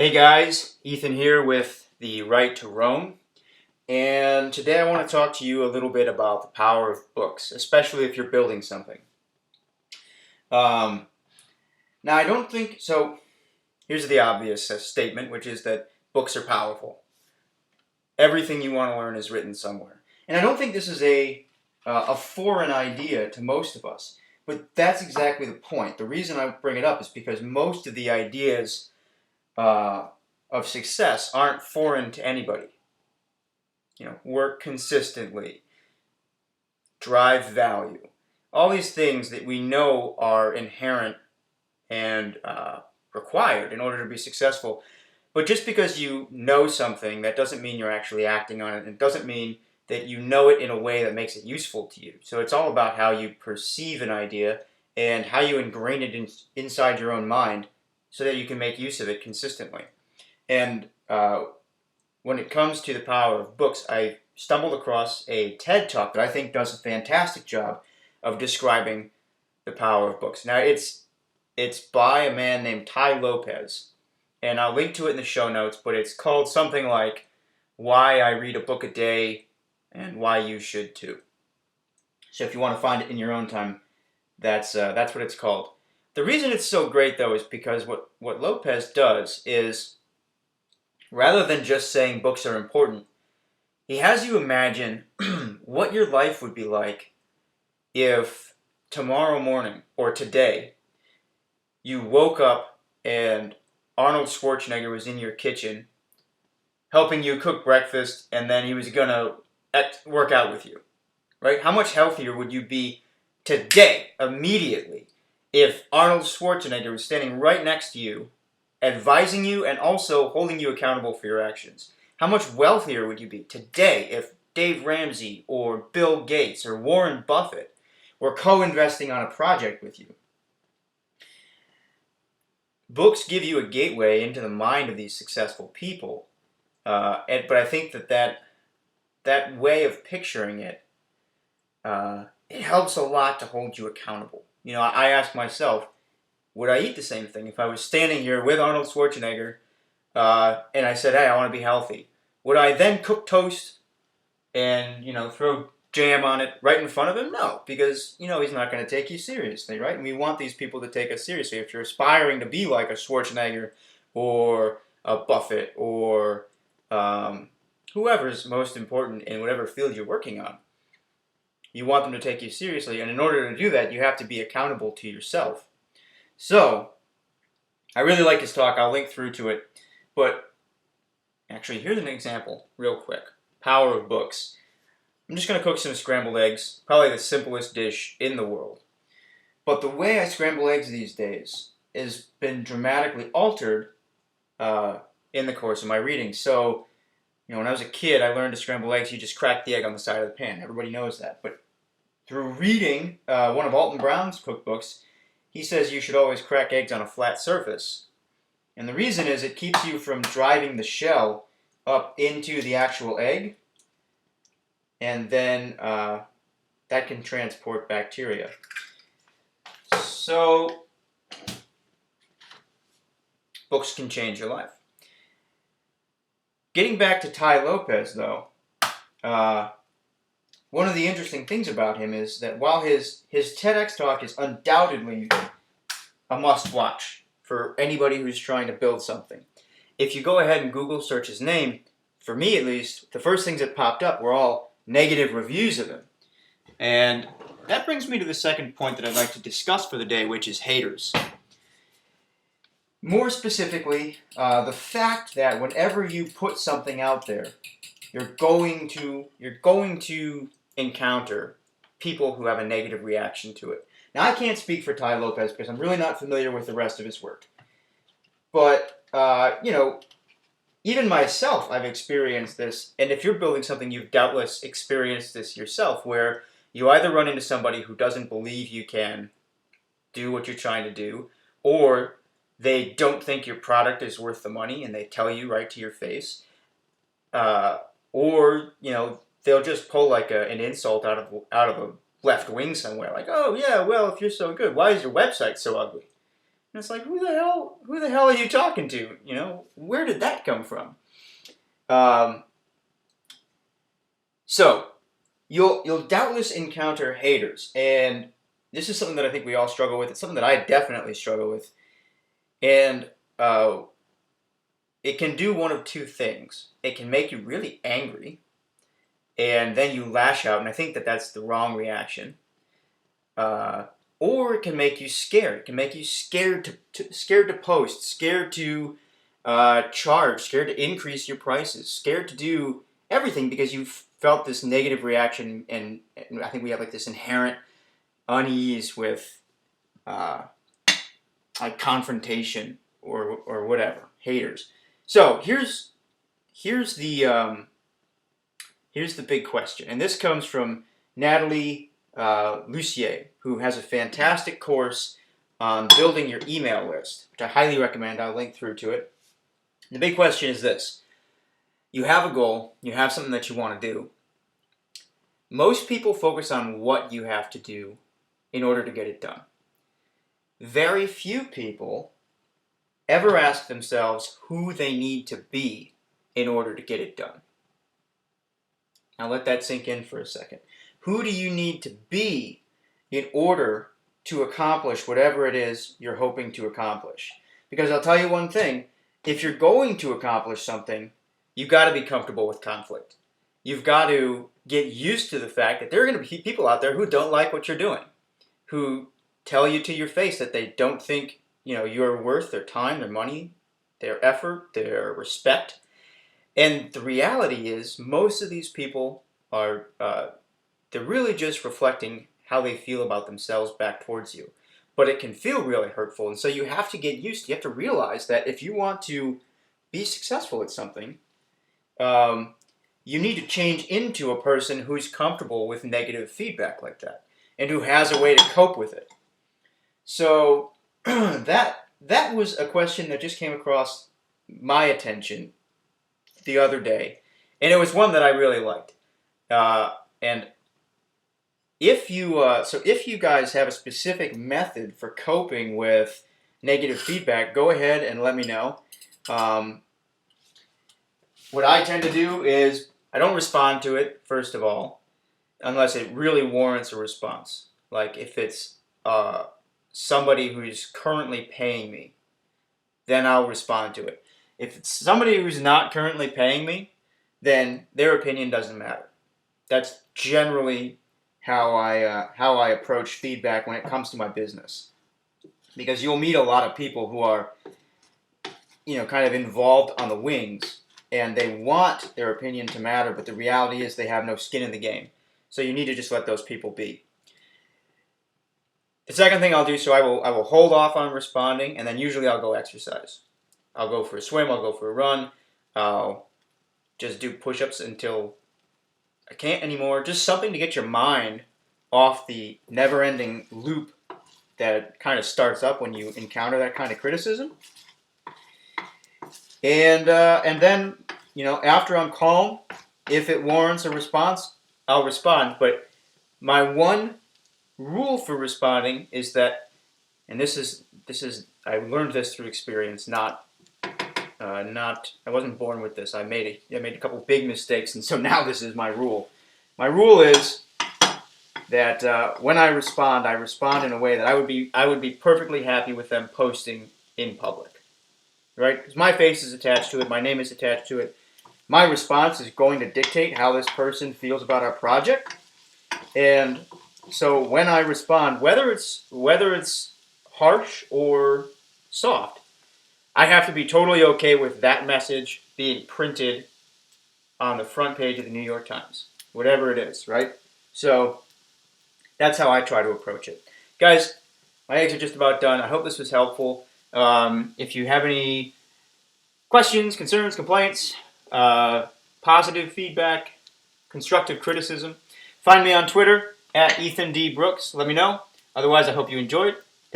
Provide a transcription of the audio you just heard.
Hey guys, Ethan here with the Right to Roam, and today I want to talk to you a little bit about the power of books, especially if you're building something. Um, Now, I don't think so. Here's the obvious statement, which is that books are powerful. Everything you want to learn is written somewhere, and I don't think this is a foreign idea to most of us. But that's exactly the point. The reason I bring it up is because most of the ideas uh, of success aren't foreign to anybody. Work consistently, drive value. All these things that we know are inherent and required in order to be successful. But just because you know something, that doesn't mean you're actually acting on it. It doesn't mean that you know it in a way that makes it useful to you. So it's all about how you perceive an idea and how you ingrain it inside your own mind so that you can make use of it consistently. And when it comes to the power of books, I stumbled across a TED Talk that I think does a fantastic job of describing the power of books. Now, it's by a man named Tai Lopez, and I'll link to it in the show notes, but it's called something like Why I Read a Book a Day and Why You Should Too. So if you want to find it in your own time, that's what it's called. The reason it's so great, though, is because what Lopez does is, rather than just saying books are important, he has you imagine what your life would be like if tomorrow morning or today you woke up and Arnold Schwarzenegger was in your kitchen helping you cook breakfast, and then he was going to work out with you, right? How much healthier would you be today, immediately, if Arnold Schwarzenegger was standing right next to you, advising you and also holding you accountable for your actions? How much wealthier would you be today if Dave Ramsey or Bill Gates or Warren Buffett were co-investing on a project with you? Books give you a gateway into the mind of these successful people, but I think that way of picturing it, it helps a lot to hold you accountable. I ask myself, would I eat the same thing if I was standing here with Arnold Schwarzenegger and I said, hey, I want to be healthy? Would I then cook toast and, throw jam on it right in front of him? No, because, he's not going to take you seriously, right? And we want these people to take us seriously. If you're aspiring to be like a Schwarzenegger or a Buffett or whoever's most important in whatever field you're working on, you want them to take you seriously. And in order to do that, you have to be accountable to yourself. So, I really like his talk. I'll link through to it. But actually, here's an example, real quick. Power of books. I'm just going to cook some scrambled eggs. Probably the simplest dish in the world. But the way I scramble eggs these days has been dramatically altered in the course of my reading. So, when I was a kid, I learned to scramble eggs. You just crack the egg on the side of the pan. Everybody knows that. But through reading one of Alton Brown's cookbooks, he says you should always crack eggs on a flat surface. And the reason is it keeps you from driving the shell up into the actual egg, and then that can transport bacteria. So, books can change your life. Getting back to Tai Lopez, though, one of the interesting things about him is that while his TEDx talk is undoubtedly a must-watch for anybody who's trying to build something, if you go ahead and Google search his name, for me at least, the first things that popped up were all negative reviews of him. And that brings me to the second point that I'd like to discuss for the day, which is haters. More specifically, the fact that whenever you put something out there, you're going to encounter people who have a negative reaction to it. Now, I can't speak for Tai Lopez because I'm really not familiar with the rest of his work. But, even myself, I've experienced this. And if you're building something, you've doubtless experienced this yourself, where you either run into somebody who doesn't believe you can do what you're trying to do, or they don't think your product is worth the money and they tell you right to your face. Or, they'll just pull like an insult out of a left wing somewhere. Like, oh, yeah, well, if you're so good, why is your website so ugly? And it's like, who the hell are you talking to? You know, where did that come from? Um, so you'll doubtless encounter haters, and this is something that I think we all struggle with. It's something that I definitely struggle with, and it can do one of two things. It can make you really angry, and then you lash out, and I think that that's the wrong reaction. Uh, or it can make you scared. It can make you scared scared to post, scared to charge, scared to increase your prices, scared to do everything because you felt this negative reaction, and I think we have like this inherent unease with uh, like confrontation or whatever haters. So here's the here's the big question, and this comes from Natalie Lucier, who has a fantastic course on building your email list, which I highly recommend. I'll link through to it. The big question is this: you have a goal, you have something that you want to do. Most people focus on what you have to do in order to get it done. Very few people ever ask themselves who they need to be in order to get it done. Now let that sink in for a second. Who do you need to be in order to accomplish whatever it is you're hoping to accomplish? Because I'll tell you one thing, if you're going to accomplish something, you've got to be comfortable with conflict. You've got to get used to the fact that there are going to be people out there who don't like what you're doing, who tell you to your face that they don't think, you know, you're worth their time, their money, their effort, their respect. And the reality is, most of these people are, they're really just reflecting how they feel about themselves back towards you. But it can feel really hurtful, and so you have to get used to, you have to realize that if you want to be successful at something, you need to change into a person who's comfortable with negative feedback like that, and who has a way to cope with it. So that was a question that just came across my attention the other day, and it was one that I really liked. And if you guys have a specific method for coping with negative feedback, go ahead and let me know. What I tend to do is I don't respond to it, first of all, unless it really warrants a response. Like if it's somebody who's currently paying me, then I'll respond to it. If it's somebody who's not currently paying me, then their opinion doesn't matter. That's generally how I approach feedback when it comes to my business. Because you'll meet a lot of people who are, you know, kind of involved on the wings, and they want their opinion to matter, but the reality is they have no skin in the game. So you need to just let those people be. The second thing I'll do, so I will hold off on responding, and then usually I'll go exercise. I'll go for a swim, I'll go for a run, I'll just do push-ups until I can't anymore. Just something to get your mind off the never-ending loop that kind of starts up when you encounter that kind of criticism. And then, you know, after I'm calm, if it warrants a response, I'll respond. But my one rule for responding is that, and this is I learned this through experience, not I wasn't born with this. I made a couple big mistakes, and so now this is my rule. My rule is that when I respond in a way that I would be perfectly happy with them posting in public, right? Because my face is attached to it, my name is attached to it. My response is going to dictate how this person feels about our project, and so when I respond, whether it's harsh or soft, I have to be totally okay with that message being printed on the front page of the New York Times, whatever it is, right? So that's how I try to approach it. Guys, my eggs are just about done. I hope this was helpful. If you have any questions, concerns, complaints, positive feedback, constructive criticism, find me on Twitter at Ethan D. Brooks. Let me know. Otherwise, I hope you enjoyed.